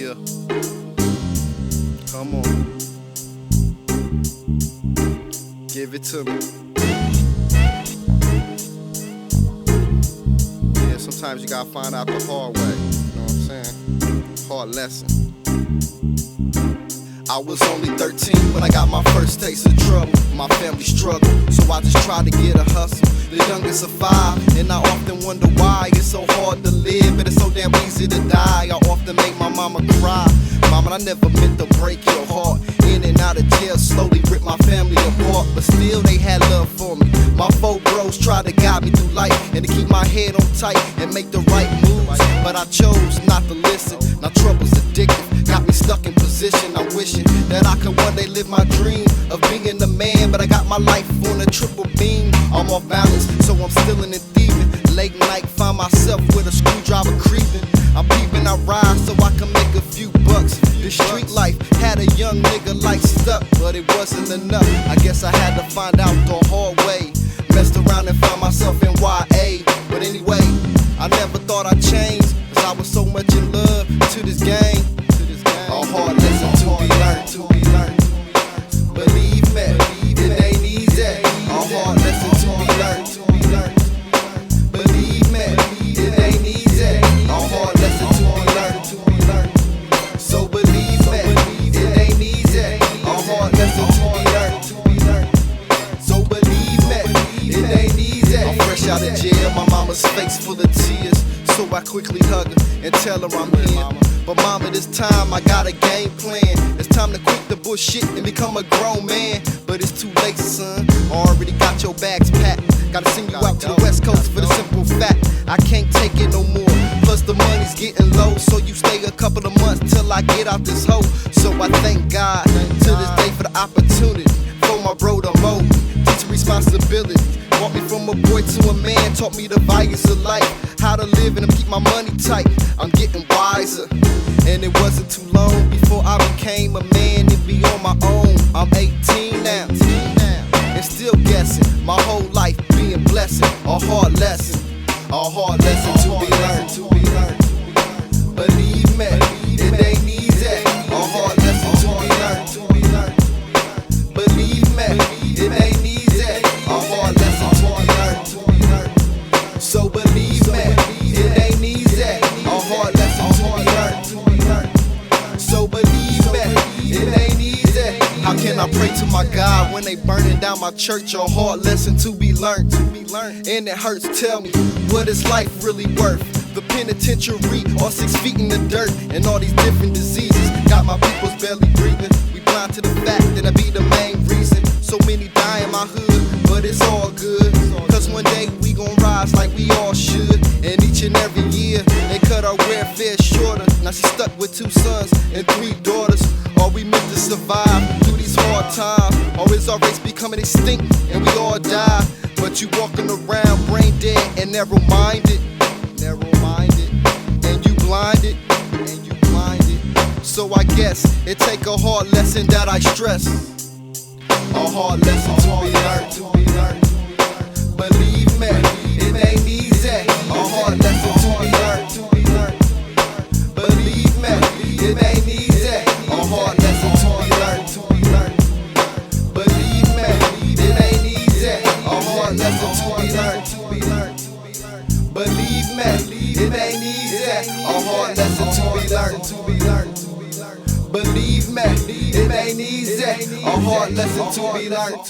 Yeah. Come on. Give it to me. Yeah, sometimes you gotta find out the hard way. You know what I'm saying? Hard lesson. I was only 13 when I got my first taste of trouble. My family struggled, so I just tried to get a hustle. The youngest of 5, and I often wonder why it's so hard to live, but it's so damn easy to die. I often make my mama cry. Mama, I never meant to break your heart. In and out of jail, slowly ripped my family apart, but still they had love for me. My 4 bros tried to guide me through life and to keep my head on tight and make the right moves, but I chose not to listen. Now trouble's addictive, got me stuck in position. I'm wishing that I could one day live my dream of being a man, but I got my life on a triple beam. I'm off balance, so I'm stealing and thieving. Late night, find myself with a screwdriver creeping. I'm peeping, I ride so I can make a few bucks. The street life had a young nigga like stuck, but it wasn't enough. I guess I had to find out the hard way. Messed around and found myself in YA. But anyway, I never thought I'd change, cause I was so much in love to this game. A hard lesson to be learned. Believe me, it ain't easy. A hard lesson to be learned. Believe me, it ain't easy. A hard lesson to be learned. So believe me, it ain't easy. A hard lesson to be learned. So believe me, it ain't easy. I'm fresh out of jail, my mama's face full of tears, so I quickly hug her and tell her I'm here. But mama, this time I got a game plan. It's time to quit the bullshit and become a grown man. But it's too late, son. Already got your bags packed. Gotta send you out to the West Coast for the simple fact I can't take it no more. Plus the money's getting low, so you stay a couple of months till I get out this hole. So I thank God to this day for the opportunity for my bro to mold me, teach responsibility. Brought me from a boy to a man, taught me the values of life, how to live and to keep my money tight. I'm getting wiser, and it wasn't too long before I became a man and be on my own. I'm 18 now, and still guessing. My whole life being blessed. A hard lesson to be learned. Believe me, it ain't easy. A hard lesson to be learned. Believe me, it ain't easy. A hard lesson to be learned. So believe me, it ain't easy. A hard lesson to be learned. So believe me, it ain't easy. How can I pray to my God when they burning down my church? A hard lesson to be learned. And it hurts, tell me, what is life really worth? The penitentiary, or 6 feet in the dirt, and all these different diseases got my people's barely breathing. We blind to the fact that I be the main reason so many die in my hood, but it's all good, cause one day we gon' rise like we all should. And each and every year they cut our welfare shorter. Now she's stuck with 2 sons and 3 daughters. Are we meant to survive through these hard times, or is our race becoming extinct and we all die? But you walking around brain dead and narrow-minded, and you blinded, So I guess it take a hard lesson that I stress. A hard lesson to be learned. Believe me, it ain't easy. A hard lesson to be learned. Believe me, it ain't easy. A hard lesson to be learned. Believe me, it ain't easy. A hard lesson to be learned. Believe me, it ain't easy. A hard lesson to be learned. Believe me, it ain't easy. A hard lesson to be learned.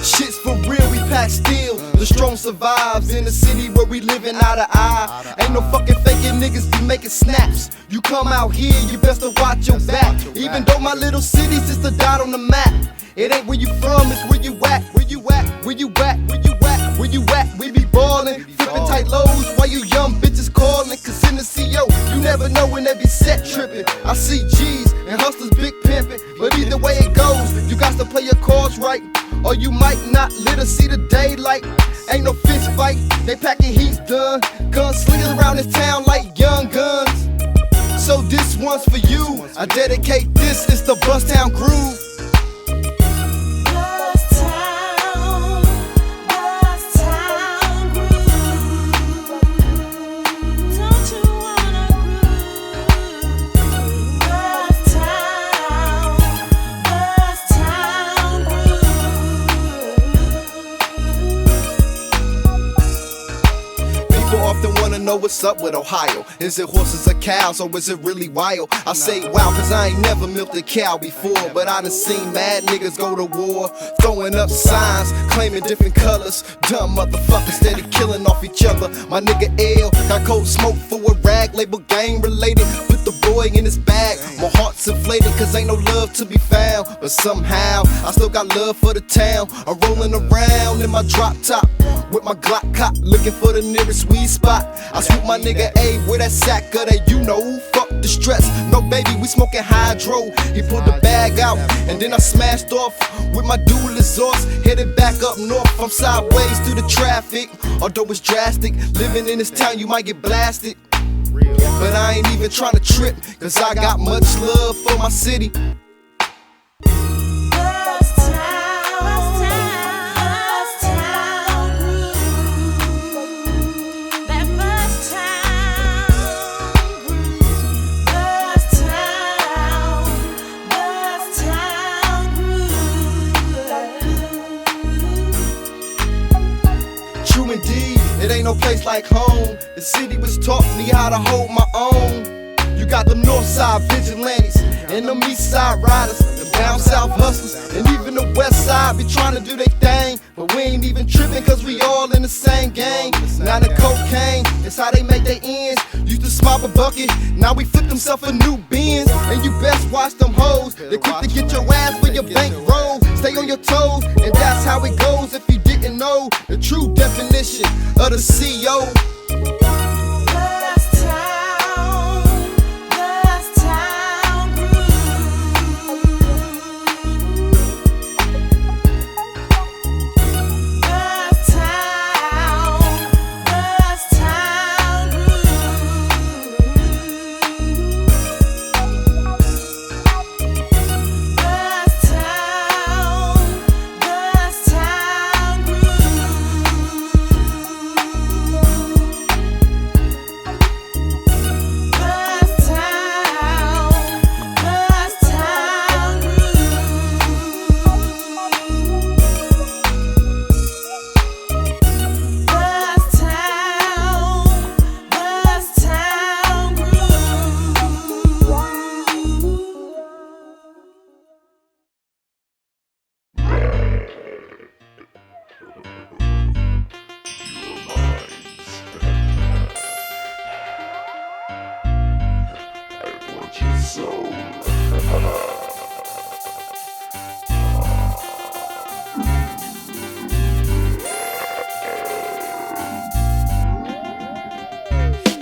Shit's for real, we pack steel. The strong survives in the city where we living eye to eye. Ain't no fucking faking niggas be making snaps. You come out here, you best to watch your back. Even though my little city's just a dot on the map, it ain't where you from, it's where you at. Where you be ballin', flipping tight lows while you young bitches callin'. Cause in the CO, you never know when they be set tripping. I see G's and hustlers big pimping, but either way it goes, you got to play your cards right, or you might not live to see the daylight. Ain't no fist fight, they packing heat's done. Gunslingers around this town like young guns. So this one's for you. I dedicate this, it's the Bust Town groove. Often wanna know what's up with Ohio. Is it horses or cows, or is it really wild? I say wow, cause I ain't never milked a cow before, but I done seen mad niggas go to war, throwing up signs, claiming different colors. Dumb motherfuckers steady killing off each other. My nigga L got cold smoke for a rag, label gang related. Put the boy in his bag, my heart's inflated, cause ain't no love to be found. But somehow, I still got love for the town. I'm rolling around in my drop top with my Glock cop, looking for the nearest weed spot. I swoop my nigga A with that sack of that, you know, fuck the stress. No baby, we smoking hydro. He pulled the bag out, and then I smashed off with my dual exhaust, headed back up north. I'm sideways through the traffic, although it's drastic. Living in this town, you might get blasted, but I ain't even trying to trip, cause I got much love for my city. True indeed, it ain't no place like home. The city was taught me how to hold my own. You got them north side vigilantes and them east side riders, the down south hustlers, and even the west side be trying to do their thing. But we ain't even tripping, cause we all in the same gang. Now the cocaine, it's how they make their ends. Used to smop a bucket, now we flip themselves a new Benz. And you best watch them hoes, they quick to get your ass for your bank roll. Stay on your toes, and that's how it goes if you didn't know the true definition of the CO.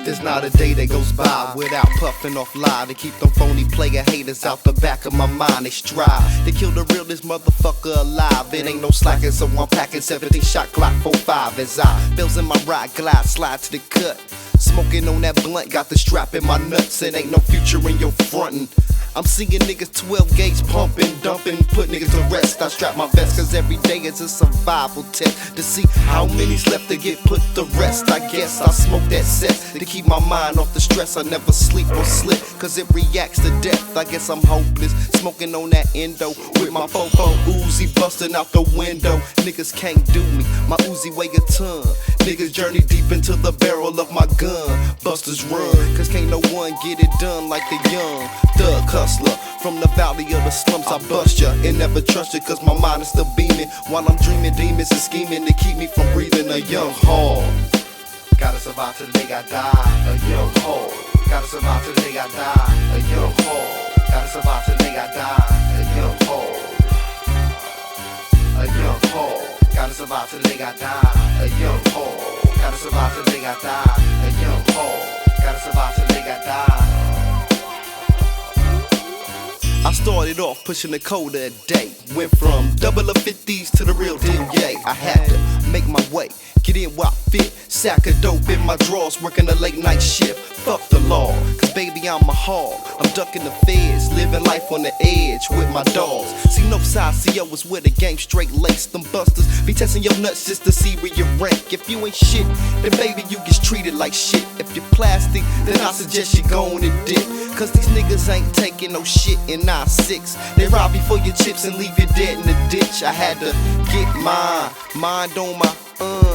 There's not a day that goes by without puffing off lie to keep them phony player haters out the back of my mind. They strive to kill the realest motherfucker alive. It ain't no slacking, so I'm packing 17 shot Glock 45 as I bills in my ride, glide, slide to the cut. Smoking on that blunt, got the strap in my nuts. It ain't no future in your frontin'. I'm seeing niggas 12 gauge pumping, dumping, put niggas to rest. I strap my vest cause every day is a survival test to see how many's left to get put to rest. I guess I smoke that set to keep my mind off the stress. I never sleep or slip cause it reacts to death. I guess I'm hopeless, smoking on that endo with my fofo Uzi busting out the window. Niggas can't do me, my Uzi weigh a ton. Niggas journey deep into the barrel of my gun. Busters run, cause can't no one get it done like the young thug hustler. From the valley of the slums I bust ya and never trust ya, cause my mind is still beaming while I'm dreaming demons and scheming to keep me from breathing a young hog. Gotta survive till the day I die, a young hog. Gotta survive till the day I die, a young hog. Gotta survive till the day I die, a young hog. A young hog. Gotta survive till the day I die, a young hog. Gotta survive till the day I die, a young hog. Gotta survive till the day I die. Started off pushing a quota a day. Went from double up 50s to the real deal, yay. I had to make my way, get in where I fit. Sack of dope in my drawers, working a late night shift. Fuck the law, cause baby I'm a hog. I'm ducking the feds, living life on the edge with my dogs. See Northside CO was where the game straight laced. Them busters be testing your nuts just to see where you rank. If you ain't shit, then baby you get treated like shit. If you're plastic, then I suggest you go on and dip. Cause these niggas ain't taking no shit in 9-6. They rob you for your chips and leave you dead in the ditch. I had to get mine, mind on my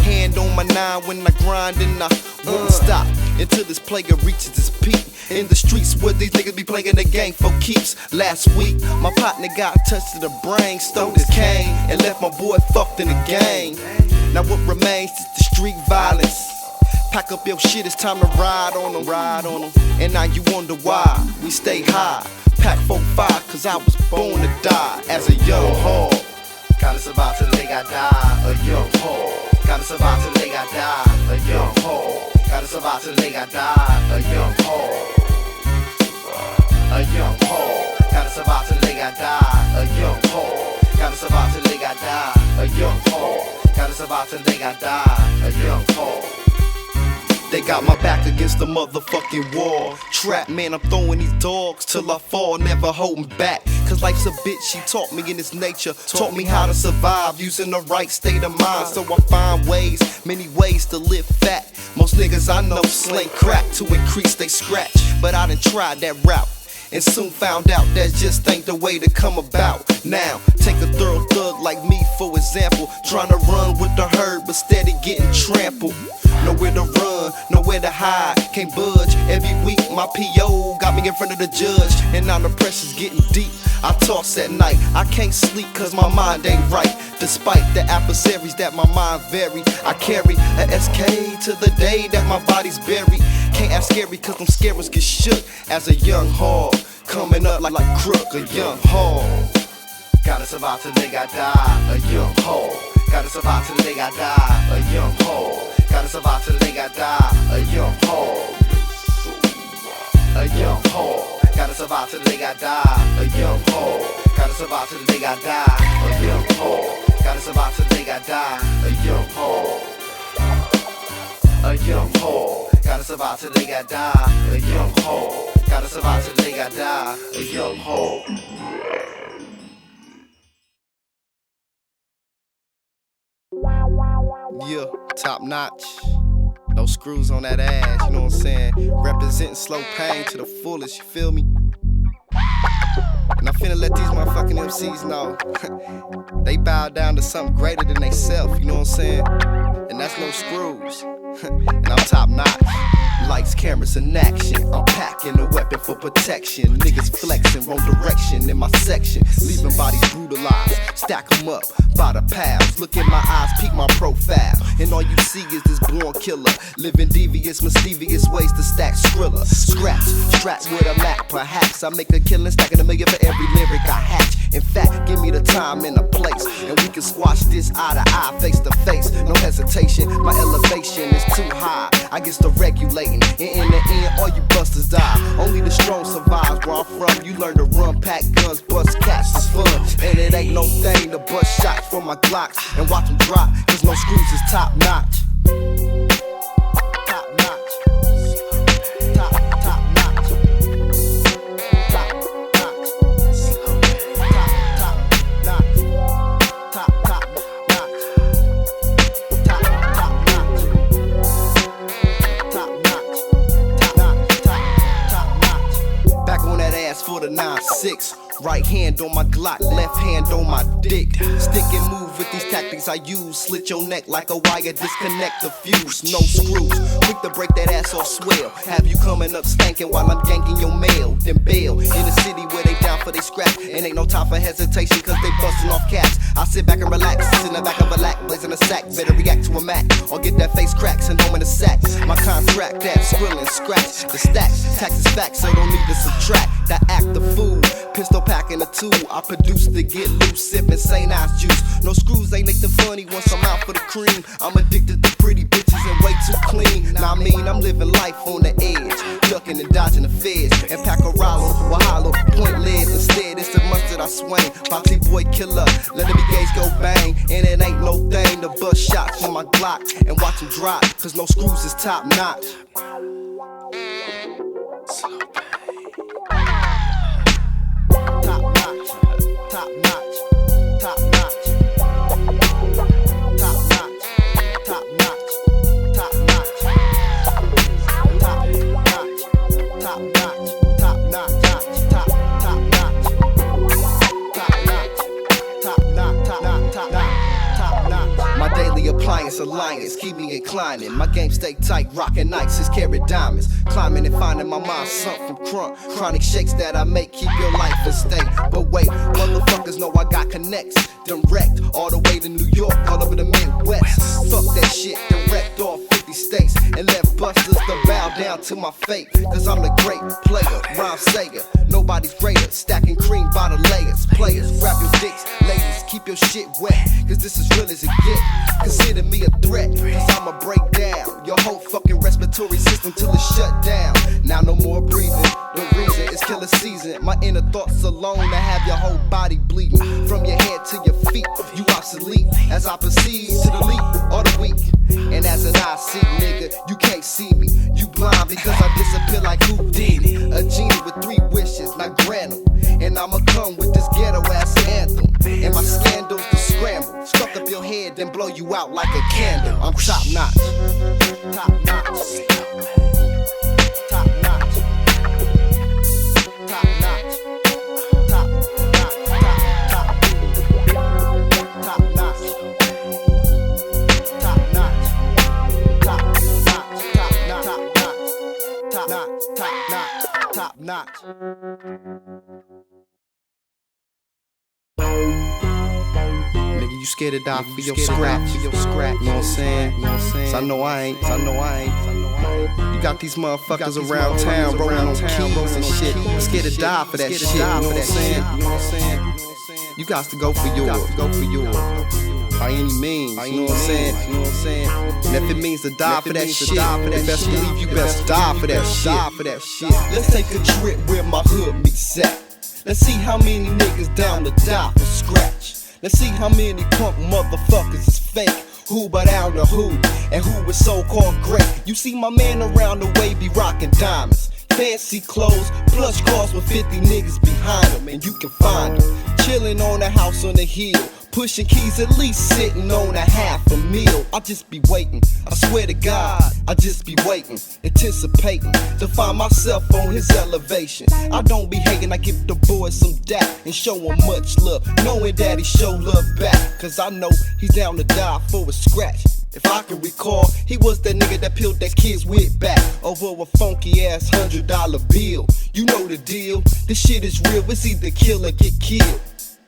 hand on my 9 when I grind and I won't stop until this player reaches its peak. In the streets where these niggas be playing the game for keeps. Last week, my partner got touched to the brain, stole his cane, and left my boy fucked in the gang. Now what remains is the street violence. Pack up your shit, it's time to ride on them, ride on them. And now you wonder why we stay high. Pack 4-5, cause I was born to die as a young hog. Gotta survive till they got die, a young hog. Gotta survive till they got die, a young hog. Gotta survive till they got die, a young hog. A young hog. Gotta survive till they got die, a young hog. Gotta survive till they got die, a young hog. Gotta survive till they got die, a young hog. They got my back against the motherfucking wall. Trap man, I'm throwing these dogs till I fall, never holding back. Cause life's a bitch, she taught me in its nature. Taught me how to survive using the right state of mind. So I find ways, many ways to live fat. Most niggas I know sling crack to increase they scratch. But I done tried that route and soon found out that just ain't the way to come about. Now, take a thorough thug like me for example. Trying to run with the herd but steady getting trampled. Nowhere to run, nowhere to hide, can't budge. Every week my PO got me in front of the judge, and now the pressure's getting deep. I toss at night, I can't sleep cause my mind ain't right. Despite the adversaries that my mind vary, I carry a SK to the day that my body's buried. Can't act scary cause them scarers get shook as a young hog. Coming up like crook, a young hog. Gotta survive till they got die, a young hog. Gotta survive till they got die, a young hog. Gotta survive till they got die, a young hog. A young hog. Gotta survive till they got die, a young hog. Gotta survive till they got die, a young hog. Gotta survive till they got die, a young hog. A young hog. Gotta survive till they got die, a young hog. Gotta survive till they got die, a young hog. Yeah, top notch. No screws on that ass, you know what I'm saying? Representing slow pain to the fullest, you feel me? And I'm finna let these motherfucking MCs know they bow down to something greater than they self, you know what I'm saying? And that's no screws. And I'm top notch. Lights, cameras, and action. I'm packing a weapon for protection. Niggas flexing, wrong direction in my section. Leaving bodies brutalized. Stack them up by the piles. Look in my eyes, peek my profile. And all you see is this born killer. Living devious, mischievous ways to stack skrilla. Scratch, strapped with a Mac, perhaps. I make a killing, stacking $1 million for every lyric I hatch. In fact, give me the time and the place, and we can squash this eye to eye, face to face. No hesitation, my elevation is too high. I get to regulating, and in the end, all you busters die. Only the strong survive. Where I'm from, you learn to run, pack guns, bust cats is fun. And it ain't no thing to bust shots from my Glocks and watch them drop, cause no screws is top notch. Top notch. Top notch. For the 9-6, right hand on my Glock, left hand on my dick. Stick and move with these tactics I use. Slit your neck like a wire, disconnect the fuse. No screws, quick to break that ass off swell. Have you coming up stankin' while I'm yanking your mail. Then bail in the city where they down for they scrap. And ain't no time for hesitation cause they bustin' off caps. I sit back and relax, in the back of a lack, blazing a sack. Better react to a Mac or get that face cracked, send home in a sack. My contract, that skrillin', scratch the stacks. Taxes facts, so don't need to subtract. That act the fool, pistol packing a tool. I produce to get loose, sippin' St. Ives juice. No screws ain't nothing funny once I'm out for the cream. I'm addicted to pretty bitches and way too clean. Now I mean, I'm living life on the edge, ducking and dodging the feds. And pack a Rollo with hollow point leads instead. It's the Wayne, Foxy boy killer. Let the gauge go bang, and it ain't no thing to bust shots from my Glock and watch them drop, cause no screws is top notch. Top notch, top notch, top notch, top notch, top notch, top notch, top notch, top notch, top notch, top notch, top notch. My daily appliance alliance keep me inclining. My game stay tight, rockin' nights, just carry diamonds. Climbing and finding my mind sunk from crunk. Chronic shakes that I make keep your life in state. But wait, motherfuckers know I got connects. Direct all the way to New York, all over the Midwest. Fuck that shit, direct all 50 states. And left busters to bow down to my fate. Cause I'm the great player, rhyme sayer. Nobody's greater, stacking cream by the layers. Players, grab your dicks, ladies, keep your shit wet. Cause this is real as it get. Consider me a threat, cause I'ma break down your whole fucking respiratory system till it's shut down. Now no more breathing, the reason is killer season. My inner thoughts alone to have your whole body bleeding. From your head to your feet, you obsolete. As I proceed to the leap or the weak. And as an I see, nigga, you can't see me. You blind because I disappear like Houdini. A genie with 3 wishes, not grant them. And I'ma come with this ghetto ass anthem. And my scandals to scramble. Struck up your head, then blow you out like a candle. I'm top notch. Top notch. Top notch. Top notch. Top notch. Top notch. Top notch. Top notch. Top notch. Nigga, you scared to die for your scratch, you know what I'm saying? So I know I ain't. You got these motherfuckers around town rolling on keys and shit. Scared to die for that shit, you know what I'm saying? You got to go for yours, by any means, you know what I'm saying? And if it means to die for that shit, then best believe you best die for that shit. Let's take a trip where my hood meets at. Let's see how many niggas down to die for scratch. Let's see how many punk motherfuckers is fake. Who but down to who, and who is so-called great. You see my man around the way be rocking diamonds, fancy clothes, plush cars with 50 niggas behind them. And you can find them chilling on a house on the hill, pushing keys, at least sitting on a $500,000. I just be waiting, I swear to God, I just be waiting, anticipating to find myself on his elevation. I don't be hating, I give the boys some dap and show him much love, knowing that he show love back. Cause I know he's down to die for a scratch. If I can recall, he was that nigga that peeled that kid's wig back over a funky ass $100 bill. You know the deal, this shit is real, it's either kill or get killed.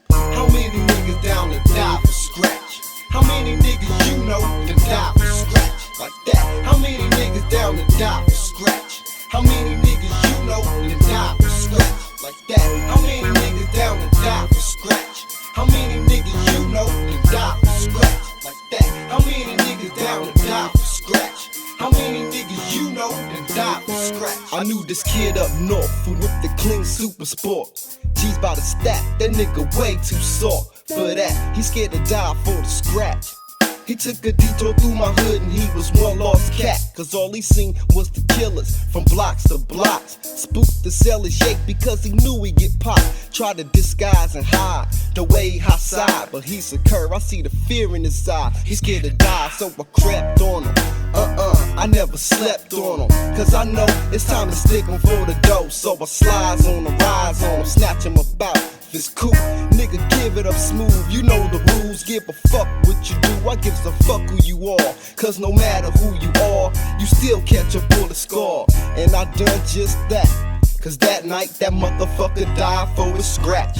How many niggas down to die for scratch? How many niggas you know to die for scratch? Like that. How many niggas down to die for scratch? How many niggas you know to die for scratch? Like that. How many niggas down to die for scratch? How many niggas you know to die for scratch? Like that. How many niggas down to die for scratch? How many niggas you know to die for scratch? I knew this kid up north who whipped the clean super sport. G's by the stack, that nigga way too soft for that. He scared to die for the scratch. He took a detour through my hood and he was one lost cat. Cause all he seen was the killers from blocks to blocks. Spooked to sell his shake because he knew he'd get popped. Tried to disguise and hide the way he outside, but he's a cur, I see the fear in his eye. He's scared to die, so I crept on him. I never slept on him, cause I know it's time to stick him for the dough. So I slides on him, rise on him, snatch him about. If it's cool, nigga, give it up smooth. You know the rules, give a fuck what you do. I gives a fuck who you are, cause no matter who you are, you still catch a bullet scar. And I done just that, cause that night that motherfucker died for his scratch.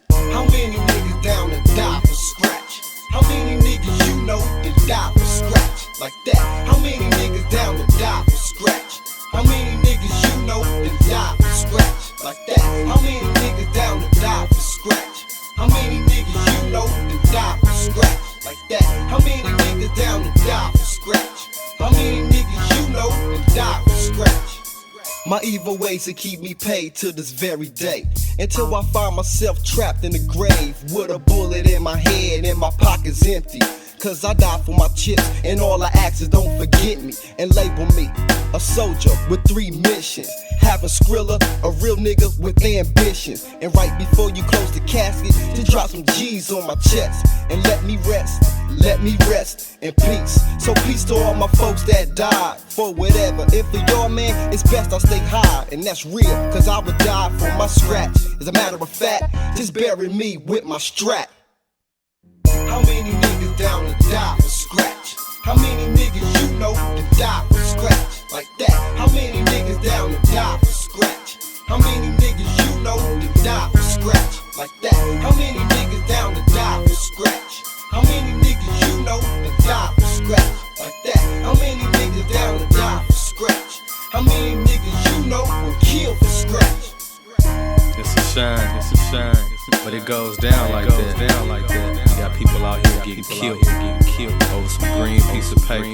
How many niggas down to die for scratch? How many niggas you know to die for scratch? Like that. How many niggas down to die for scratch? How many niggas you know to die for scratch? Like that. How many niggas down to die for scratch? How many niggas you know to die for scratch? Like that. How many niggas down to die for scratch? How many niggas you know to die for scratch? My evil giveaways to keep me paid to this very day. Until I find myself trapped in the grave with a bullet in my head and my pockets empty. Cause I die for my chips, and all I ask is don't forget me and label me a soldier with 3 missions. Have a Skrilla, a real nigga with ambitions. And right before you close the casket, just drop some G's on my chest and let me rest in peace. So peace to all my folks that died for whatever. And for y'all, man, it's best I stay high, and that's real, cause I would die for my scratch. As a matter of fact, just bury me with my strap. How many niggas down to die for scratch? How many niggas you know to die for scratch? Like that. How many niggas down to die for scratch? How many niggas you know to die for scratch? Like that. How many niggas down to die for scratch? How many niggas you know to die for scratch? Like that. How many niggas down to die for scratch? How many niggas you know will kill for scratch? It's a shame, but it goes down like that. You got people out here getting killed over some green piece of paper.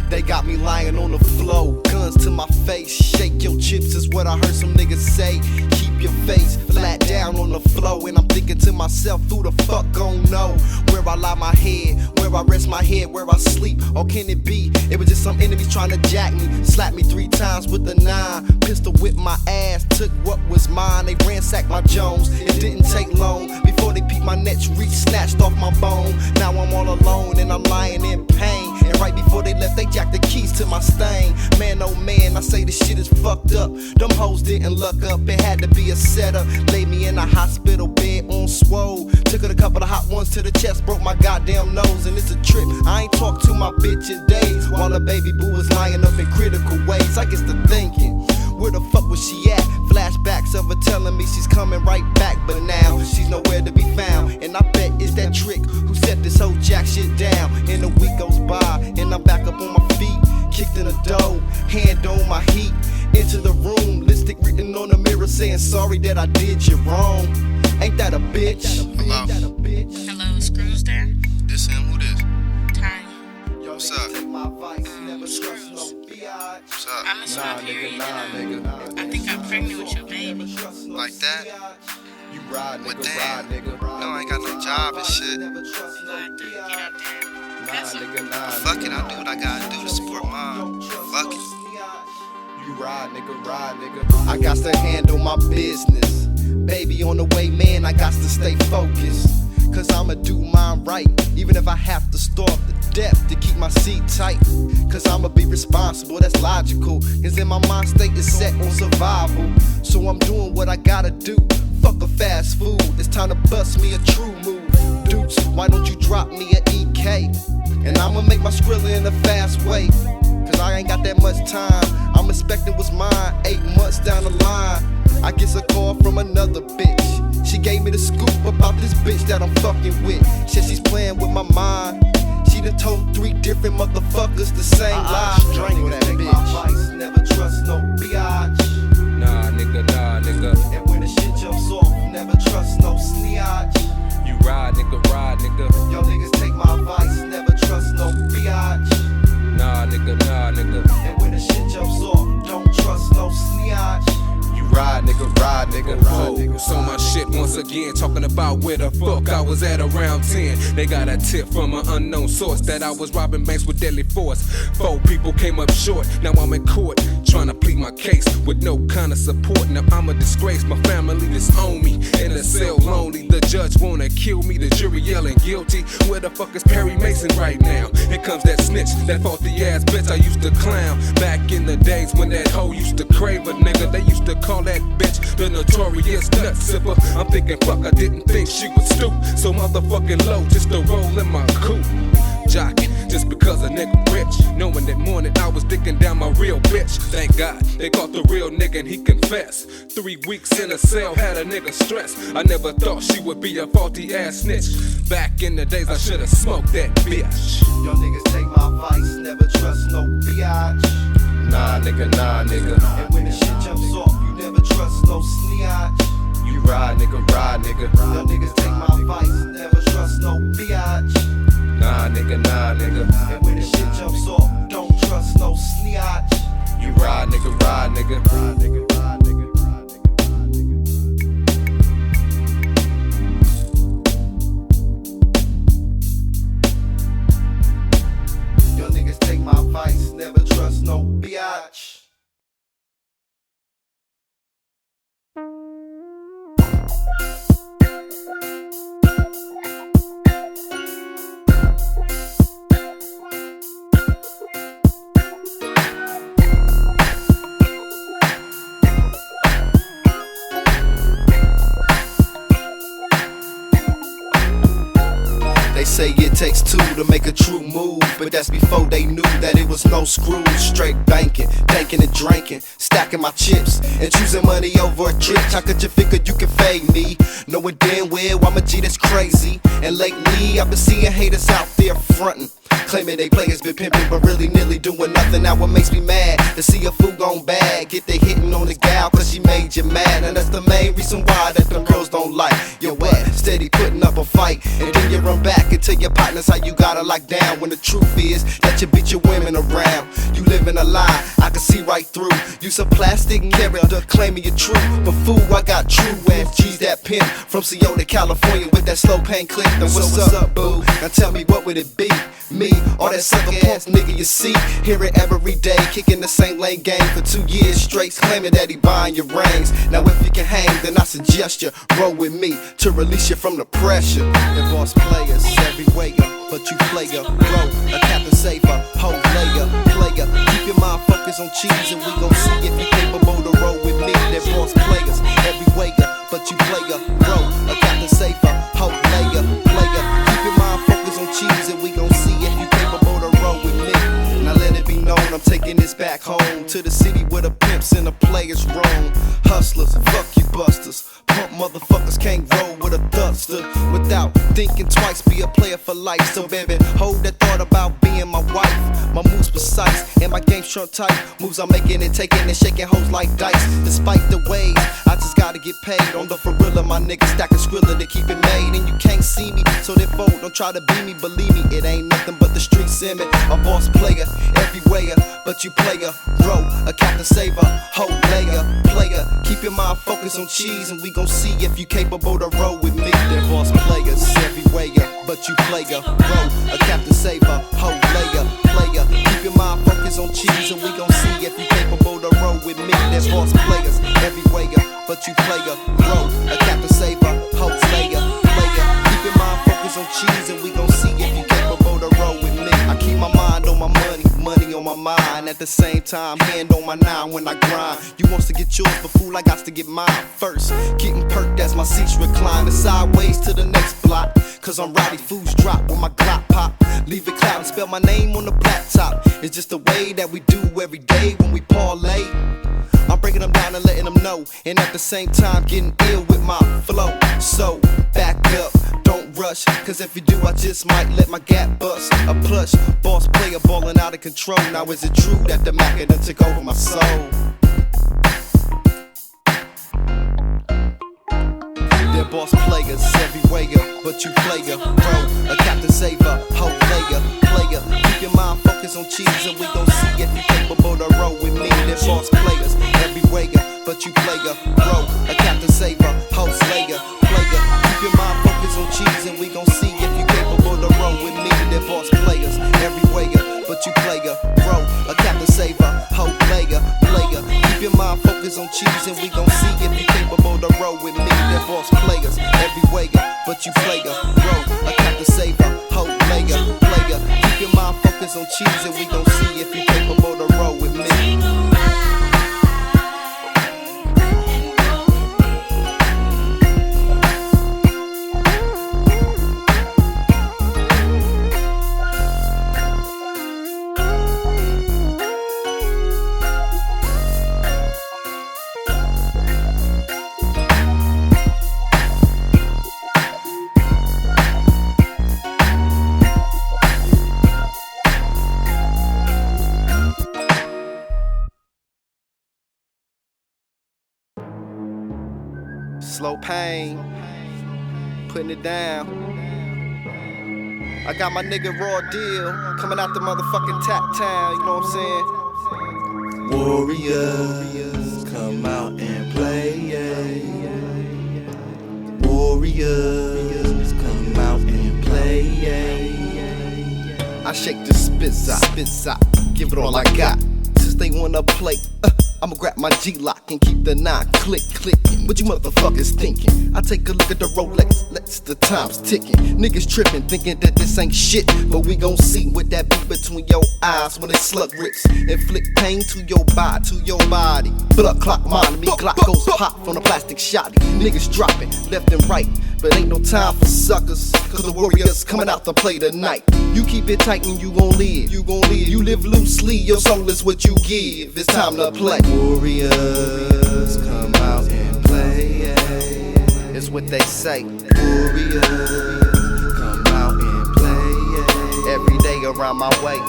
They got me lying on the floor, guns to my face. Shake your chips is what I heard some niggas say. Keep your face flat down on the floor. And I'm thinking to myself, who the fuck gon' know where I lie my head, where I rest my head, where I sleep? Or can it be it was just some enemies trying to jack me? Slap me 3 times with the 9, pistol whip my ass, took what was mine. They ransacked my Jones, it didn't take long before they peeped my next reach, snatched off my bone. Now I'm all alone and I'm lying in pain. And right before they left, they jacked the keys to my stain. Man, oh man, I say this shit is fucked up. Them hoes didn't luck up, it had to be a setup. Laid me in a hospital bed on swole. Took it a couple of hot ones to the chest, broke my goddamn nose. And it's a trip, I ain't talked to my bitch in days, while the baby boo was lying up in critical ways. I guess the thinking, where the fuck was she at? Flashbacks of her telling me she's coming right back, but now she's nowhere to be found. And I bet it's that trick who set this whole jack shit down. And a week goes by, and I'm back up on my feet, kicked in the dough, hand on my heat. Into the room, lipstick written on the mirror saying sorry that I did you wrong. Ain't that a bitch? Hello. Hello, Screws there? This him? Who this? Tiny. What's up? Screws. What's up? I'm missing my period and I think I'm pregnant with your baby. Like that? What damn? No, I ain't got no job and shit. You gonna have to get out there. That's Fuck it, I'll do what I gotta do to support mom. Fuck it. You ride, nigga. I got to handle my business. Baby on the way, man, I got to stay focused. Cause I'ma do mine right, even if I have to starve to death to keep my seat tight. Cause I'ma be responsible, that's logical. Cause in my mind state is set on survival. So I'm doing what I gotta do. Fuck a fast food, it's time to bust me a true move. Dukes, why don't you drop me a EK? And I'ma make my Skrilla in a fast way. Cause I ain't got that much time. I'm expecting what's mine 8 months down the line. I get a call from another bitch. She gave me the scoop about this bitch that I'm fucking with. Said she's playing with my mind. She done told 3 different motherfuckers the same lie. Strangle that bitch. Never trust no biatch. Nah, nigga. And when the shit jumps off, never trust no sneatch. You ride, nigga. Yo niggas take my advice, never trust no biatch. Nah, nigga. And when the shit jumps off, don't trust no sneatch. You ride, nigga. Oh, so my shit once again, talking about where the fuck I was was at around 10. They got a tip from an unknown source that I was robbing banks with deadly force. 4 people came up short, now I'm in court trying to plead my case with no kind of support. Now I'm a disgrace, my family disown me, in a cell lonely. The judge wanna kill me, the jury yelling guilty. Where the fuck is Perry Mason right now? Here comes that snitch, that faulty ass bitch I used to clown. Back in the days when that hoe used to crave a nigga, they used to call that bitch the notorious nut sipper. I'm thinking fuck, I didn't think she would stoop so motherfucking low just to roll in my coupe. Jocking just because a nigga rich, knowing that morning I was dicking down my real bitch. Thank God they caught the real nigga and he confessed. 3 weeks in a cell had a nigga stressed. I never thought she would be a faulty ass snitch. Back in the days I should've smoked that bitch. Y'all niggas take my advice, never trust no biatch. Nah nigga, nah nigga. And when the shit jumps off, you never trust no sneatch. You ride nigga, ride nigga. Y'all niggas take my advice, never trust no biatch. Nah nigga, nah nigga. And when the shit jumps off, don't trust no sneatch. You ride nigga, ride nigga. Ride nigga, ride nigga, ride nigga, ride nigga. Y'all niggas take my advice, never trust no biatch. They say it takes 2 to make a true move, but that's before they knew that it was no screws. Straight banking, thinking and drinking, stacking my chips and choosing money over a trick. How could you figure you can fade me, knowing damn well I'm a G that's crazy? And lately I've been seeing haters out there frontin', claiming they players been pimping, but really nearly doing nothing. Now what makes me mad to see a fool gone bad, get they hitting on the gal cause she made you mad. And that's the main reason why that them girls don't like your ass, steady putting up a fight, and then you run back and tell your partners how you got her locked down, when the truth is that you beat your women around. You living a lie, I can see right through. You some plastic character claiming you're true, but fool, I got true ass G's that pimp from CO to California with that slow pain clip. Then what's up, boo? Now tell me what would it be? Me or that sucker ass nigga you see? Hear it every day, kicking the same lane game for 2 years straight, claiming that he buying your rings. Now if you can hang, then I suggest you roll with me to release you from the pressure. The boss players everywhere, but you player, bro, a captain saver, hoe layer, player. Keep your mind focused on cheese, and we gon' see if you capable to roll with me. They're boss players everywhere, but you player, bro, a captain saver, hoe layer, player. Keep your mind focused on cheese, and we gon' see if you capable to roll with me. Now let it be known, I'm taking this back home to the city where the pimps and the players roam. Hustlers, fuck you busters. Pump motherfuckers can't roll with a thugster without thinking twice, be a player for life. So baby, hold that thought about being my wife. My moves precise and my game shrunk tight. Moves I'm making and taking and shaking hoes like dice. Despite the ways, I just gotta get paid. On the for real of my niggas stacking skrilla to keep it made. And you can't see me, so therefore don't try to be me. Believe me, it ain't nothing but the streets in me. A boss player everywhere, but you player, row, a captain saver, hoe layer, player. Keep your mind focused on cheese, and we gon' see if you capable to roll with me. They're boss players everywhere, but you player, row, a captain saver, hoe layer, player. Keep your mind focused on cheese, and we gon' see if you capable to roll with me. They're boss players everywhere, but you player, row, a captain saver, hoe layer, player. Keep your mind focused on cheese, and we gon' see if you capable to roll with me. I keep my mind on my money, money on my mind. At the same time, hand on my 9 when I grind. You wants to get yours, but fool, I got to get mine first. Getting perked as my seats recline, and sideways to the next block. Cause I'm rowdy, fools drop when my Glock pop. Leave it cloud and spell my name on the black top. It's just the way that we do every day when we parlay. I'm breaking them down and letting them know, and at the same time getting ill with my flow. So back up, don't rush, cause if you do I just might let my gap bust. A plush boss player ballin' out of control. Now is it true that the Mac done took over my soul? They're boss players everywhere, but you player, bro, a captain saver, hoe layer, player. Keep your mind focused on cheese, and we gon' see if you capable to roll with me. They're boss players everywhere, but you player, bro, a captain saver, host slayer, player. Keep your mind focused on cheese, and we gon' see if you capable to roll with me. They're boss players, everywhere, but you player, bro, a captain saver, host player, player. Keep your mind focused on cheese, and we gon' see if you capable to roll with me. They're boss players, everywhere, but you player, bro, a captain saver, host player, player. Keep your mind focused on cheese, and we gon' see if you capable to roll with me. Slow pain, putting it down. I got my nigga Raw Deal coming out the motherfucking Tap Town, you know what I'm saying? Warriors, come out and play, yeah. Warriors, come out and play, yeah. I shake the spits out, give it all I got. Since they wanna play, I'ma grab my G-lock and keep the 9 clicking. What you motherfuckers thinking? I take a look at the Rolex, the time's ticking. Niggas tripping, thinking that this ain't shit, but we gon' see what that be between your eyes when it slug rips. Inflict pain to your body. Blood clock mind me, Glock goes pop from a plastic shotty. Niggas dropping left and right, but ain't no time for suckers, cause the warriors coming out to play tonight. You keep it tight and you gon' live. You live loosely, your soul is what you give. It's time to play. Warriors, come out and play, yeah. It's what they say. Warriors, come out and play, yeah. Every day around my way.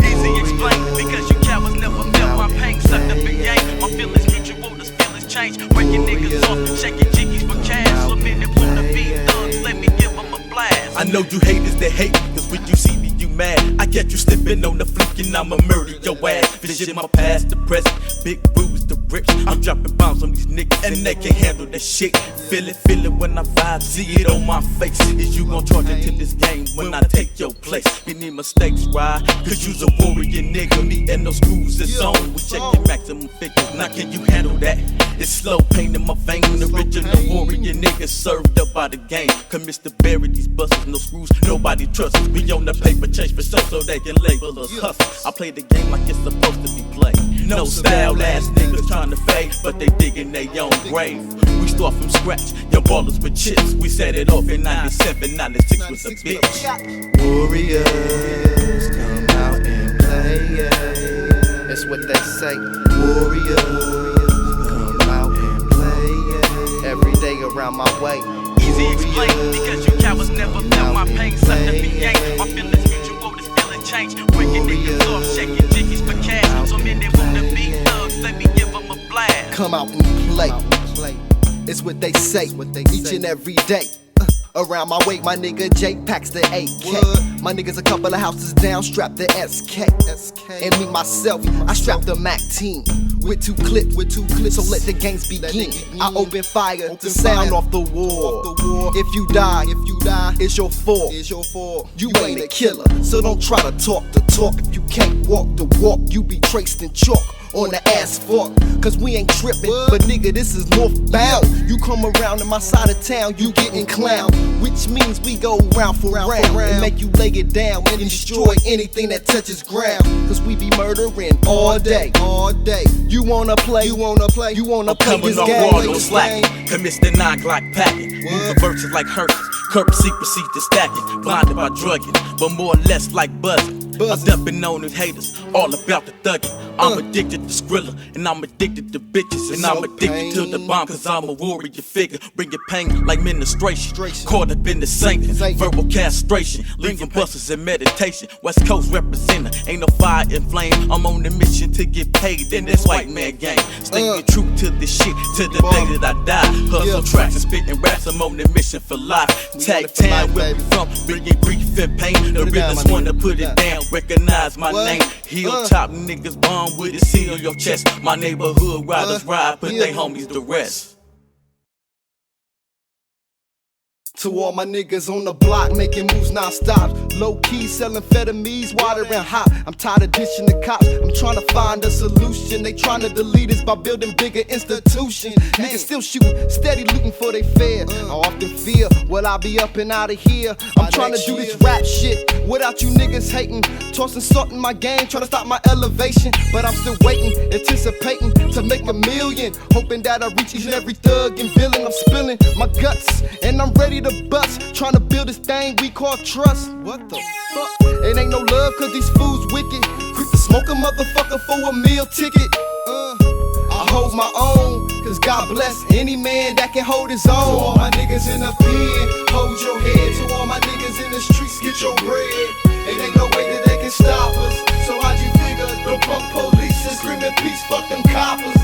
Easy explain, because you cowards never felt my pain. Sucked up in game, my feelings mutual, this feelings change. Breaking niggas off, shaking jiggies for cash. So many wanna be thugs, let me give them a blast. I know you haters that hate, cause when you see me you mad. I catch you slipping on the flick and I'ma murder your ass. Vision my past, the present, big bruise, the rips. I'm dropping bombs on these niggas and they can't handle that shit. Feel it when I vibe, see it on my face. Is you gon' charge into this game when I take your place? Any mistakes, right? Cause you's a warrior nigga, me and no screws is on. We check your maximum figures, now can you handle that? It's slow pain in my vein, original warrior nigga served up by the game. Commits to bury these busters, no screws, nobody trusts us. We on the paper chase for show so they can label us hustlers. I play the game like it's supposed to be played. No style ass niggas trying to fade, but they digging their own grave. We start from scratch, young ballers with chips. We set it off in 97, 96 was a bitch. Warriors, come out and play, yeah. It's what they say. Warriors, come out and play, yeah. Every day around my way. Easy explain, because you cowards never felt my pain. Sucked up in game, my feelings mutual, this feeling change. Breaking niggas off, shaking jiggies for cash. So many wanna be thugs, let me give them a blast. Come out and play. It's what they say, each and every day. Around my way, my nigga J packs the AK. My niggas a couple of houses down, strap the SK. And me myself, I strap the Mac team with two clips. So let the games begin. I open fire to sound off the war. If you die, it's your fault. You ain't a killer, so don't try to talk the talk. If you can't walk the walk, you be traced in chalk on the asphalt. Cause we ain't trippin', but nigga, this is northbound. You come around in my side of town, you getting clown. Which means we go round for round and make you lay it down and destroy anything that touches ground. Cause we be murdering all day. You wanna play, you wanna play this game. Raw, no slack. Commits the 9 Glock packing. Moving verses like hearses. Currency proceed to stacking. Blinded by drugging, but more or less like buzzing. I'm dumping on these haters, all about the thugging. I'm addicted to Skrilla, and I'm addicted to bitches. And I'm addicted to the bomb, cause I'm a warrior figure. Bringing pain like ministration. Caught up in the sanctions, verbal castration. Leaving busters in meditation. West Coast representing, ain't no fire and flame. I'm on a mission to get paid in this white man game. Staying true to this shit, to the day that I die. Hustle tracks and spitting raps, I'm on a mission for life. Tag town where we from, bringing grief and pain. The realest wanna put it down, recognize my name. Hilltop niggas born come with it, see on your chest. My neighborhood riders ride, but they homies the rest. To all my niggas on the block making moves non-stop, low-key selling amphetamines, water and hot. I'm tired of dishing the cops, I'm trying to find a solution. They trying to delete us by building bigger institutions. Niggas still shooting, steady looting for they fare. I often fear, will I be up and out of here? I'm trying to do this rap shit without you niggas hating. Tossing salt in my game, trying to stop my elevation. But I'm still waiting, anticipating to make a million. Hoping that I reach each and every thug and villain. I'm spilling my guts, and I'm ready to bust, trying to build this thing we call trust. What the fuck? It ain't no love cause these fools wicked. Creep to smoke a motherfucker for a meal ticket. I hold my own, cause God bless any man that can hold his own. To all my niggas in the pen, hold your head. To all my niggas in the streets, get your bread. It ain't no way that they can stop us. So how'd you figure the punk police and screaming peace, fuck them coppers?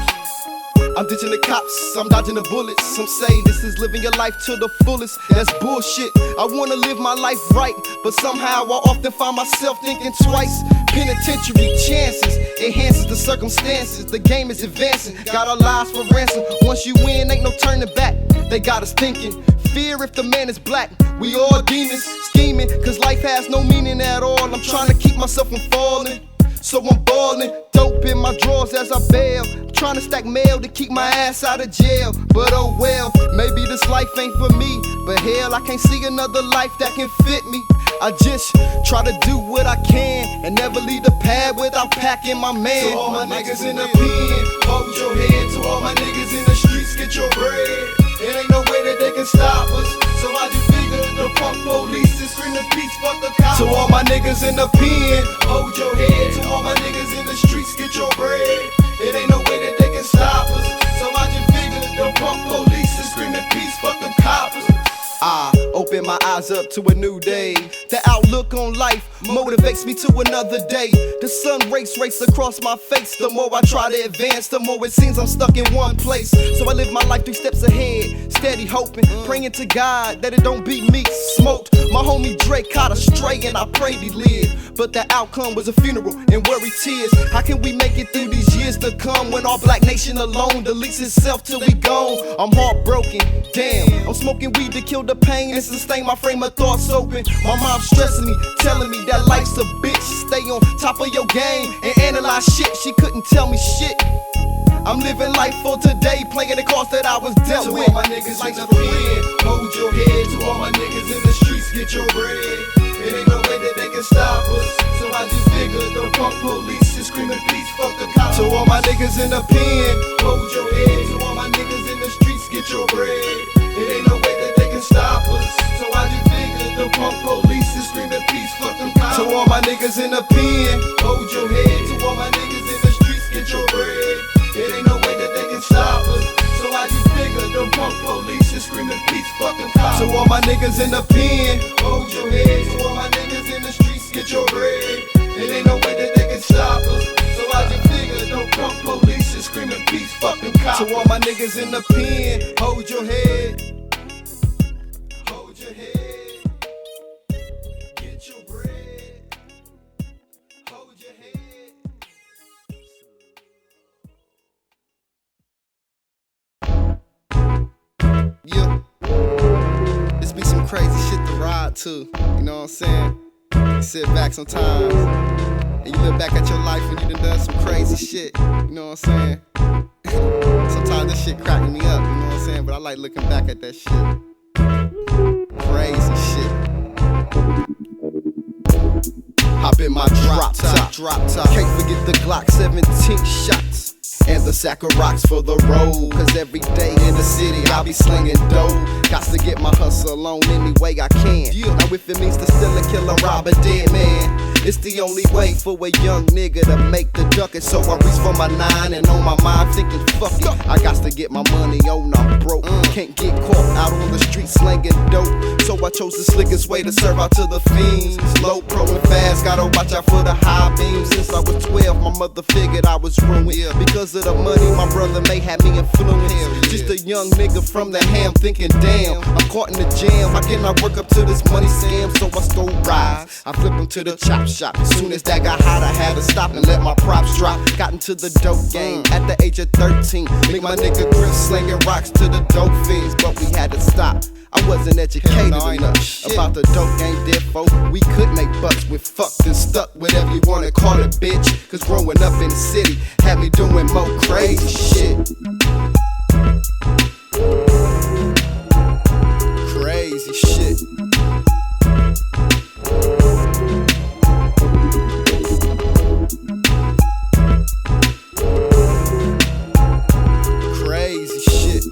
I'm ditching the cops, I'm dodging the bullets. Some say this is living your life to the fullest. That's bullshit. I wanna live my life right, but somehow I often find myself thinking twice. Penitentiary chances enhances the circumstances. The game is advancing, got our lives for ransom. Once you win, ain't no turning back. They got us thinking. Fear if the man is black. We all demons, scheming, cause life has no meaning at all. I'm trying to keep myself from falling, so I'm ballin', dope in my drawers as I bail. Trying to stack mail to keep my ass out of jail. But oh well, maybe this life ain't for me. But hell, I can't see another life that can fit me. I just try to do what I can and never leave the pad without packing my man. To all my niggas in the pen, hold your head. To all my niggas in the streets, get your bread. It ain't no way that they can stop us. So I just figure the punk police is screaming peace, fuck the cops. To all my niggas in the pen, hold your head. To all my niggas in the streets, get your bread. It ain't no way that they can stop us. So I just figure the punk police is screaming peace, fuck them coppers. I open my eyes up to a new day. The outlook on life motivates me to another day. The sun race across my face. The more I try to advance, the more it seems I'm stuck in one place. So I live my life 3 steps ahead, steady hoping, praying to God that it don't beat me. Smoked my homie Drake caught a stray and I prayed he lived, but the outcome was a funeral and worried tears. How can we make it through these years to come when our black nation alone deletes itself till we gone? I'm heartbroken, damn. I'm smoking weed to kill the pain and sustain my frame of thoughts open. My mom stressing me, telling me that life's a bitch. Stay on top of your game and analyze shit. She couldn't tell me shit. I'm living life for today, playing the cards that I was dealt with. To all my niggas in the pen, hold your head. To all my niggas in the streets, get your bread. It ain't no way that they can stop us. So I just figured the punk police is screaming peace, fuck the cops. To all my niggas in the pen, hold your head. To all my niggas in the streets, get your bread. It ain't no way that they can stop us. So I just figured the punk police is screaming peace, fuck them cops. To all my niggas in the pen, hold your head. To all my niggas in the streets, get your bread. It ain't no way that they can stop us. So I just figured the punk police is screaming peace, fuck them cops. To all my niggas in the pen, hold your head. To all my niggas in the streets, get your bread. It ain't no way that they can stop us. So I just figured the punk police is screaming peace, fuck them cops. To all my niggas in the pen, hold your head. Hold your head. Get your bread. Hold your head. Yeah, this be some crazy shit to ride to, you know what I'm saying? You sit back sometimes, and you look back at your life and you done some crazy shit, you know what I'm saying? Sometimes this shit cracking me up, you know what I'm saying? But I like looking back at that shit. Crazy shit. Hop in my drop top. Can't forget the Glock 17 shots. And the sack of rocks for the road. Cause every day in the city I be slinging dope. Got to get my hustle on any way I can. Now if it means to steal and kill or rob a dead man, it's the only way for a young nigga to make the ducking. So I reach for my 9 and on my mind thinking fuck it, I got to get my money on, I'm broke. Can't get caught out on the street slinging dope. So I chose the slickest way to serve out to the fiends. Low pro and fast gas, gotta watch out for the high beams. Since I was 12, my mother figured I was ruined. Because of the money, my brother may have me influenced. Just a young nigga from the ham thinking, damn, I'm caught in the jam. How can I work up to this money scam? So I stole rides. I flipped him to the chop shop. As soon as that got hot, I had to stop and let my props drop. Got into the dope game at the age of 13. Make my nigga grip slinging rocks to the dope fiends, but we had to stop. I wasn't educated enough about the dope game, therefore we could make bucks. We're fucked and stuck, whatever you wanna call it, bitch. Cause growing up in the city had me doing more crazy shit. Crazy shit. Crazy shit.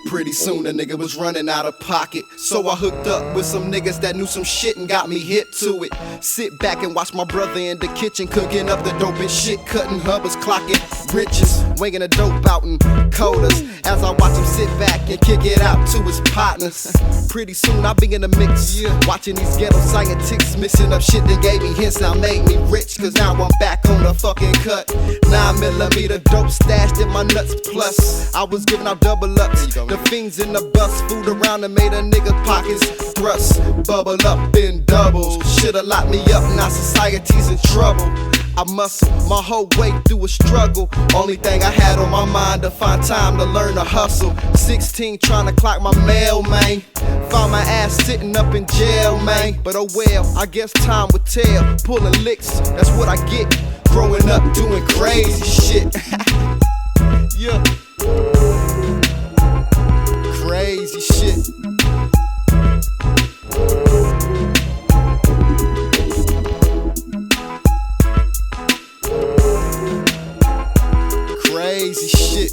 Pretty soon a nigga was running out of pocket, so I hooked up with some niggas that knew some shit and got me hip to it. Sit back and watch my brother in the kitchen cooking up the dope and shit, cutting hubbers, clocking riches, winging a dope out in coders. As I watch him sit back and kick it out to his partners. Pretty soon I be in the mix, watching these ghetto scientists mixing up shit that gave me hints, now made me rich. Cause now I'm back on the fucking cut. 9mm dope stashed in my nuts. Plus I was giving out double ups. The fiends in the bus, food around and made a nigga pockets thrust. Bubble up in doubles, shoulda locked me up, now society's in trouble. I muscle my whole way through a struggle. Only thing I had on my mind to find time to learn to hustle. 16 trying to clock my mail, man. Found my ass sitting up in jail, man. But oh well, I guess time would tell. Pulling licks, that's what I get. Growing up doing crazy shit. Yeah. Crazy shit. Crazy shit.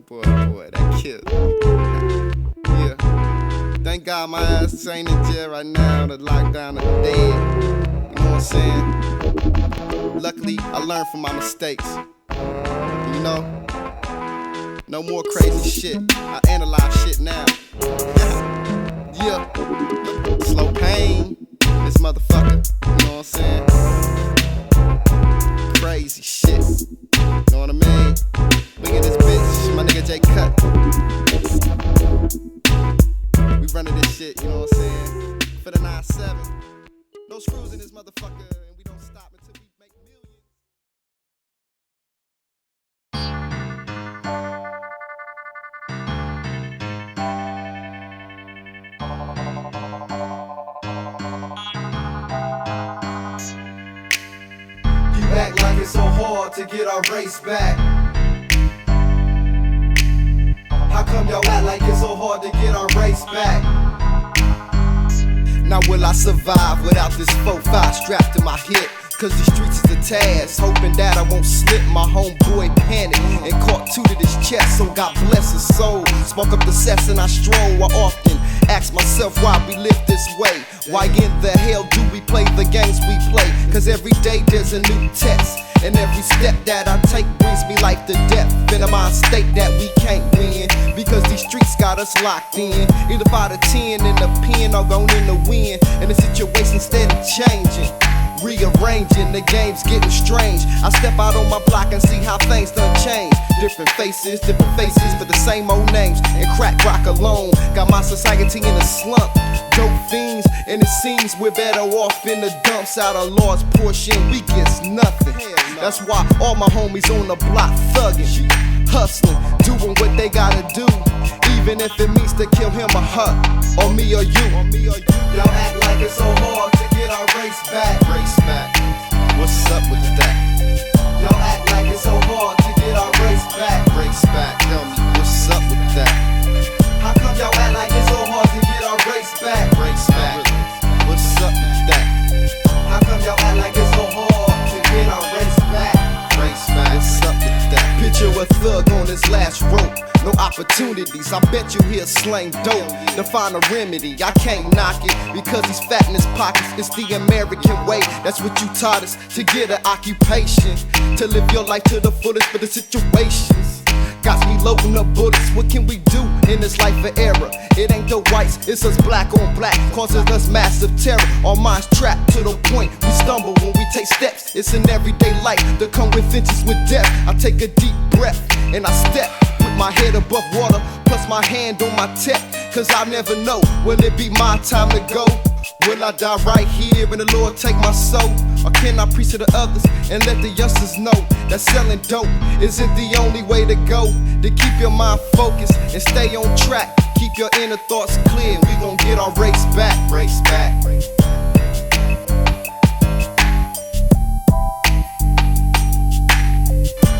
Boy, that killed. Yeah. Thank God my ass ain't in jail right now. The lockdown is dead. You know what I'm saying? Luckily, I learned from my mistakes. You know? No more crazy shit. I analyze shit now. Yeah. Slow pain. This motherfucker. You know what I'm saying? Crazy shit. You know what I mean? Look at this bitch. My nigga J Cut. We running this shit, you know what I'm saying? For the 9-7. No screws in this motherfucker, and we don't stop until we make millions. You act like it's so hard to get our race back. How come y'all act like it's so hard to get our race back? Now will I survive without this 4-5 strapped to my hip? Cause the streets is a task, hoping that I won't slip. My homeboy panic and caught 2 to his chest, so God bless his soul. Smoke up the cess and I stroll. I often ask myself why we live this way. Why in the hell do we play the games we play? Cause every day there's a new test, and every step that I take brings me life to death. In a mind state that we can't win, because these streets got us locked in. Either 5 to 10 in the pen or gone in the wind, and the situation steady changing. Rearranging, the game's getting strange. I step out on my block and see how things done change. Different faces for the same old names. And crack rock alone got my society in a slump. Dope fiends, and it seems we're better off in the dumps. Out of Lord's portion, we get nothing. That's why all my homies on the block thugging, hustling, doing what they gotta do, even if it means to kill him or her, or me or you. Y'all act like it's so hard to get our race back. What's up with that? Y'all act like it's so hard to get our race back. Tell me, what's up with that? How come y'all act like it's so hard to get our race back? What's up with that? How come y'all act like it's so hard to get our race back? What's up with that? Picture a thug on his last rope. No opportunities. I bet you he'll slang dope to find a remedy. I can't knock it because he's fat in his pockets. It's the American way. That's what you taught us, to get an occupation, to live your life to the fullest for the situations. Got me loading up bullets. What can we do in this life of error? It ain't the whites, it's us black on black, causing us massive terror. Our minds trapped to the point we stumble when we take steps. It's an everyday life that come with inches with death. I take a deep breath and I step with my head above water, plus my hand on my tech, cause I never know, will it be my time to go? Will I die right here and the Lord take my soul? Or can I preach to the others and let the youngsters know that selling dope isn't the only way to go? To keep your mind focused and stay on track, keep your inner thoughts clear, we gon' get our race back. Race back.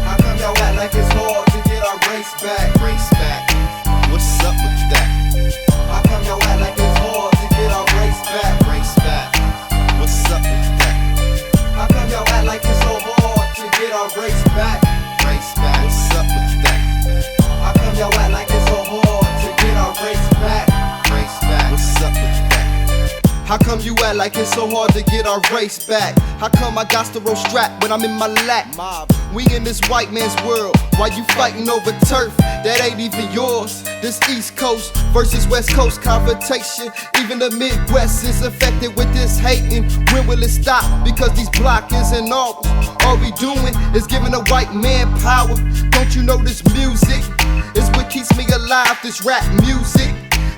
How come y'all act like it's hard to get our race back? Race back. What's up with that? How come y'all act like it's hard to get our race back? Race back. What's up with that? How come y'all act like it's so hard to get our race back? Race back. What's up with that? How come y'all act like it's so hard to get our race back? Race back. What's up with that? How come you act like it's so hard to get our race back? How come I got to roll strap when I'm in my lap? We in this white man's world, why you fighting over turf that ain't even yours? This East Coast versus West Coast confrontation, even the Midwest is affected with this hating. When will it stop? Because these blockers and all we doing is giving a white man power. Don't you know this music is what keeps me alive? This rap music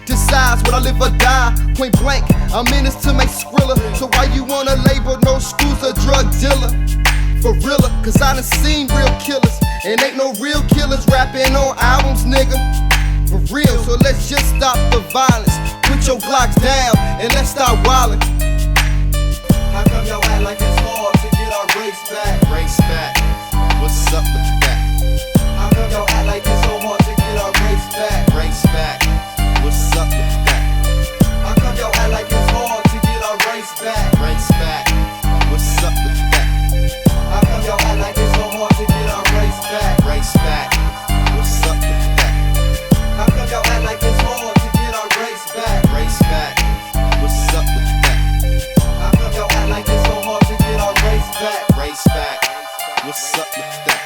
decides when I live or die, point blank. I'm in this to make Skrilla, so why you wanna label no schools a drug dealer? For real, cause I done seen real killers, and ain't no real killers rapping on albums, nigga. For real, so let's just stop the violence. Put your Glocks down and let's start wildin'. How come y'all act like it's hard to get our race back? Race back. What's up with that? How come y'all act like it's so hard to get our race back? Race back. What's up with that? How come y'all act like it's hard to get our race back? Race back. What's up with that? How come y'all act like it's so hard to get our race back? Race back. What's up with that? How come y'all act like it's hard to get our race back? Race back. What's up with that? How come y'all act like it's so hard to get our race back? Race back. What's up with that?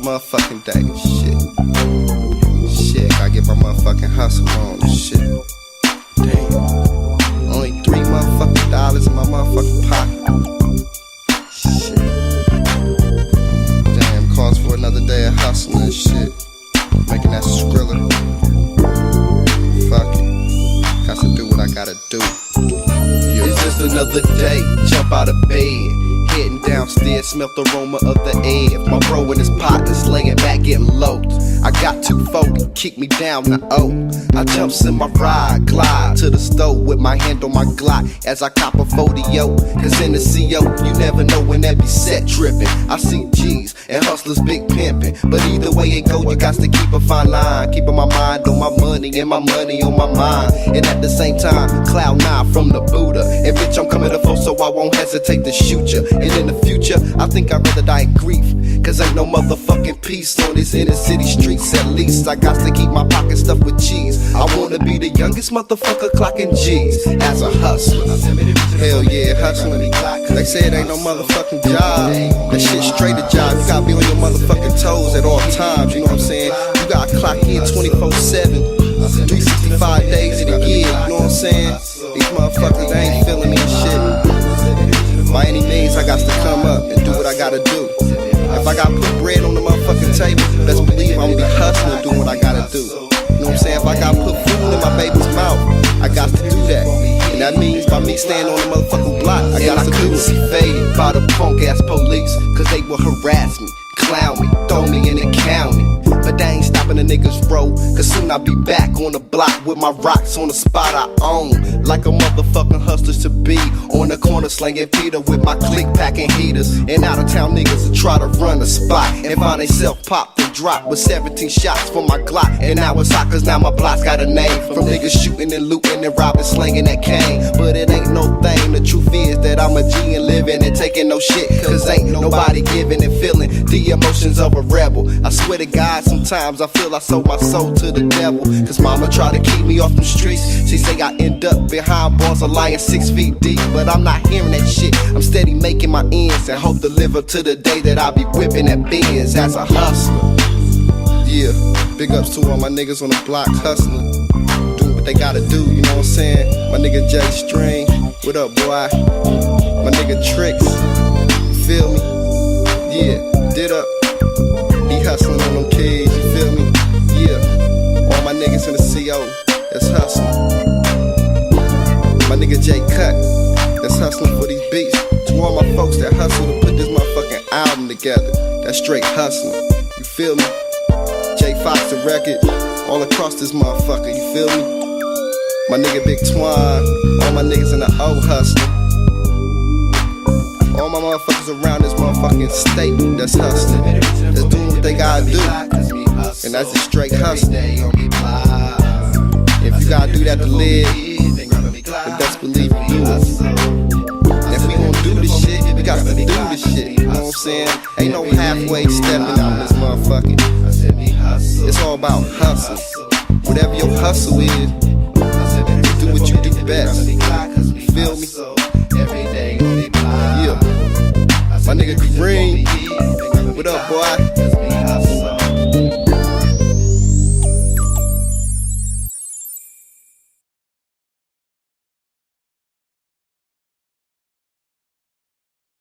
Motherfucking day, shit, I get my motherfucking hustle on and shit. Damn, only $3 motherfucking in my motherfucking pocket. Shit, damn, calls for another day of hustling and shit. Making that Skrilla. Fuck it, got to do what I gotta do. Yeah. It's just another day, jump out of bed. Heading downstairs, smelt the aroma of the air. My bro and his partners laying back getting low. I got 240, kick me down the O. I jumps in my ride, glide to the stove with my hand on my Glock as I cop a 40-yo. Cause in the CO, you never know when that be set tripping. I see G's and hustlers big pimping, but either way it go, you got to keep a fine line. Keeping my mind on my money and my money on my mind. And at the same time, cloud 9 from the Buddha. And bitch, I'm coming to full, so I won't hesitate to shoot ya. And in the future, I think I'd rather die in grief, cause ain't no motherfucking peace on these inner city streets. At least I got to keep my pocket stuffed with cheese. I wanna be the youngest motherfucker clocking G's as a hustler. Hell yeah, hustling. They say it ain't no motherfucking job. That shit straight a job. You gotta be on your motherfucking toes at all times, you know what I'm saying? You gotta clock in 24/7, 365 days of the year, you know what I'm saying? These motherfuckers, they ain't feeling me and shit. By any means, I got to come up and do what I gotta do. If I gotta put bread on the motherfucking table, best believe I'm gonna be hustling, doing what I gotta do. You know what I'm saying? If I gotta put food in my baby's mouth, I got to do that. And That means by me staying on the motherfucking block, I got to couldn't see faded by the punk ass police, cause they would harass me, clown me, throw me in the county. But they ain't stopping the niggas roll, cause soon I'll be back on the block with my rocks on the spot I own. Like a motherfucking hustler to be, on the corner slanging Peter with my click packing heaters. And out of town niggas will try to run the spot and find theyself popped and dropped with 17 shots for my Glock. And now it's hot cause now my block's got a name, from niggas shooting and looting and robbing, slanging that cane. But it ain't no thing, the truth is that I'm a G and living and taking no shit, cause ain't nobody giving and feeling the emotions of a rebel. I swear to God, sometimes I feel I sold my soul to the devil, cause mama tried to keep me off them streets. She say I end up behind bars of lying 6 feet deep, but I'm not hearing that shit. I'm steady making my ends and hope to live up to the day that I'll be whipping that Benz as a hustler. Yeah, big ups to all my niggas on the block hustling, doing what they gotta do, you know what I'm saying? My nigga J String, what up boy? My nigga Tricks, you feel me? Yeah, did up. He hustling on them kids, you feel me? Yeah, all my niggas in the CO, that's hustling. My nigga J Cut, that's hustling for these beats. To all my folks that hustle to put this motherfucking album together, that's straight hustling, you feel me? J Fox the record, all across this motherfucker, you feel me? My nigga Big Twine, all my niggas in the O hustling. All my motherfuckers around this motherfucking state that's hustling, that's doing what they gotta do, and that's just straight hustling. If you gotta do that to live, then best believe you do it. And if we gon' do this shit, we got to do this shit, you know what I'm saying? Ain't no halfway stepping on this motherfucking. It's all about hustle. Whatever your hustle is, do what you do best. You feel me? Yeah. My nigga Green, what up, boy?